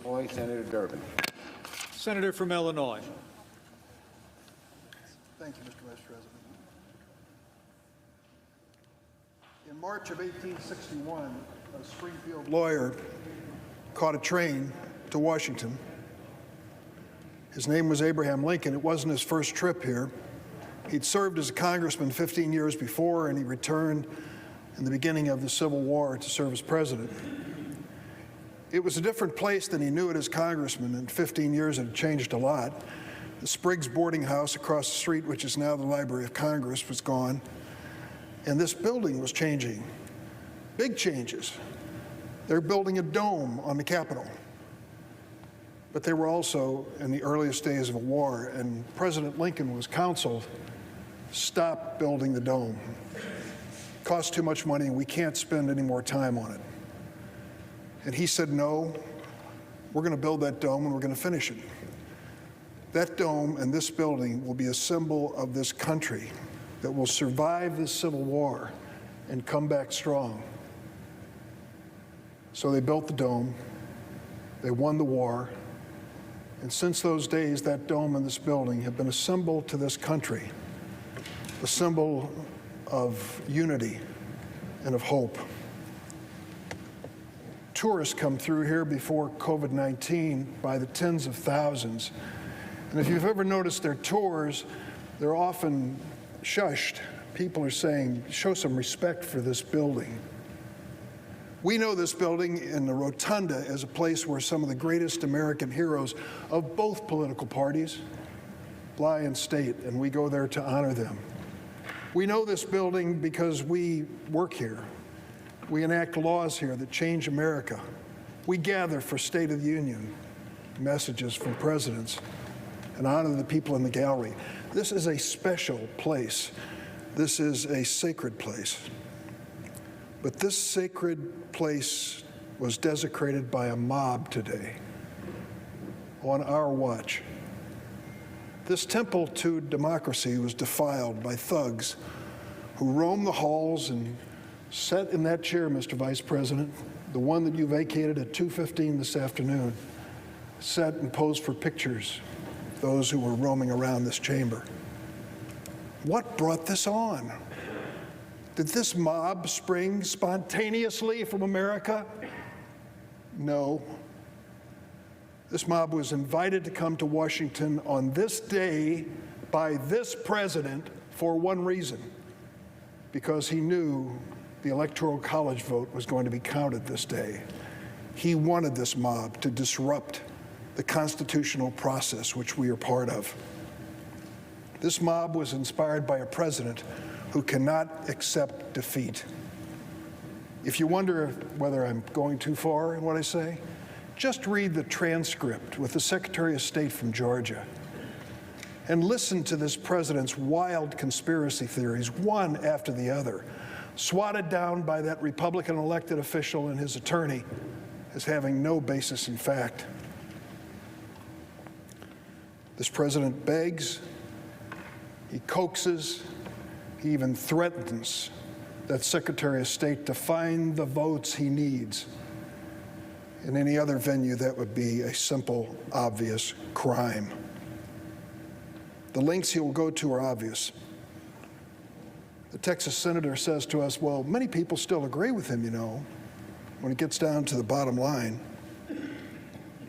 Illinois, Senator Durbin. Senator from Illinois. Thank you, Mr. Vice President. In March of 1861, a Springfield lawyer caught a train to Washington. His name was Abraham Lincoln. It wasn't his first trip here. He'd served as a congressman 15 years before, and he returned in the beginning of the Civil War to serve as president. It was a different place than he knew it as congressman. In 15 years, it had changed a lot. The Spriggs boarding house across the street, which is now the Library of Congress, was gone. And this building was changing. Big changes. They're building a dome on the Capitol. But they were also in the earliest days of a war, and President Lincoln was counseled, stop building the dome. It costs too much money, and we can't spend any more time on it. And he said, no, we're going to build that dome, and we're going to finish it. That dome and this building will be a symbol of this country that will survive this Civil War and come back strong. So they built the dome, they won the war, and since those days, that dome and this building have been a symbol to this country, a symbol of unity and of hope. Tourists come through here before COVID-19 by the tens of thousands. And if you've ever noticed their tours, they're often shushed. People are saying, show some respect for this building. We know this building in the Rotunda as a place where some of the greatest American heroes of both political parties lie in state, and we go there to honor them. We know this building because we work here. We enact laws here that change America. We gather for State of the Union messages from presidents and honor the people in the gallery. This is a special place. This is a sacred place. But this sacred place was desecrated by a mob today on our watch. This temple to democracy was defiled by thugs who roamed the halls and sat in that chair, Mr. Vice President, the one that you vacated at 2:15 this afternoon, sat and posed for pictures of those who were roaming around this chamber. What brought this on? Did this mob spring spontaneously from America? No. This mob was invited to come to Washington on this day by this president for one reason, because he knew the Electoral College vote was going to be counted this day. He wanted this mob to disrupt the constitutional process which we are part of. This mob was inspired by a president who cannot accept defeat. If you wonder whether I'm going too far in what I say, just read the transcript with the Secretary of State from Georgia and listen to this president's wild conspiracy theories, one after the other, swatted down by that Republican elected official and his attorney as having no basis in fact. This president begs, he coaxes, he even threatens that Secretary of State to find the votes he needs. In any other venue, that would be a simple, obvious crime. The lengths he will go to are obvious. The Texas senator says to us, well, many people still agree with him, you know, when it gets down to the bottom line.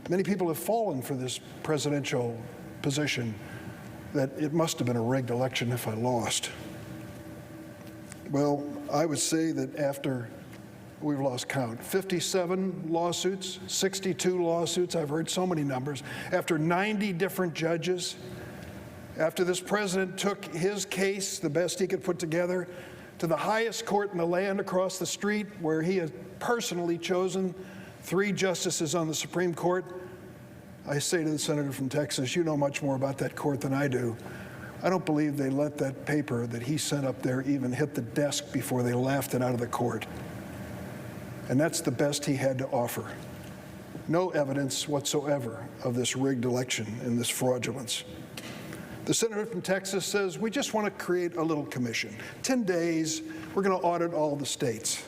Many people have fallen for this presidential position that it must have been a rigged election if I lost. Well, I would say that after we've lost count, 57 lawsuits, 62 lawsuits, I've heard so many numbers, after 90 different judges, after this president took his case, the best he could put together, to the highest court in the land across the street, where he has personally chosen 3 justices on the Supreme Court, I say to the senator from Texas, you know much more about that court than I do. I don't believe they let that paper that he sent up there even hit the desk before they laughed it out of the court. And that's the best he had to offer. No evidence whatsoever of this rigged election and this fraudulence. The senator from Texas says, we just want to create a little commission. 10 days, we're going to audit all the states.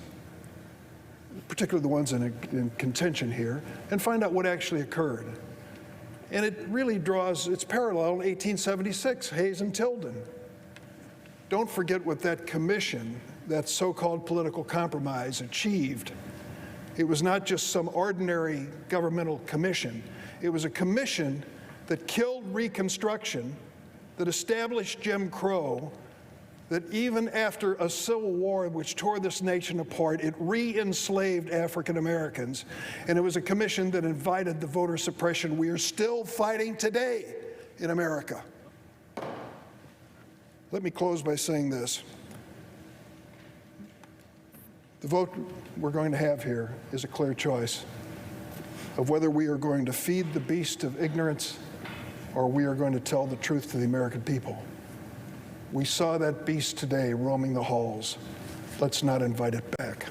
particularly the ones in contention here, and find out what actually occurred. And it really draws its parallel in 1876, Hayes and Tilden. Don't forget what that commission, that so-called political compromise, achieved. It was not just some ordinary governmental commission. It was a commission that killed Reconstruction, that established Jim Crow, that even after a civil war which tore this nation apart, it re-enslaved African Americans. And it was a commission that invited the voter suppression we are still fighting today in America. Let me close by saying this. The vote we're going to have here is a clear choice of whether we are going to feed the beast of ignorance or we are going to tell the truth to the American people. We saw that beast today roaming the halls. Let's not invite it back.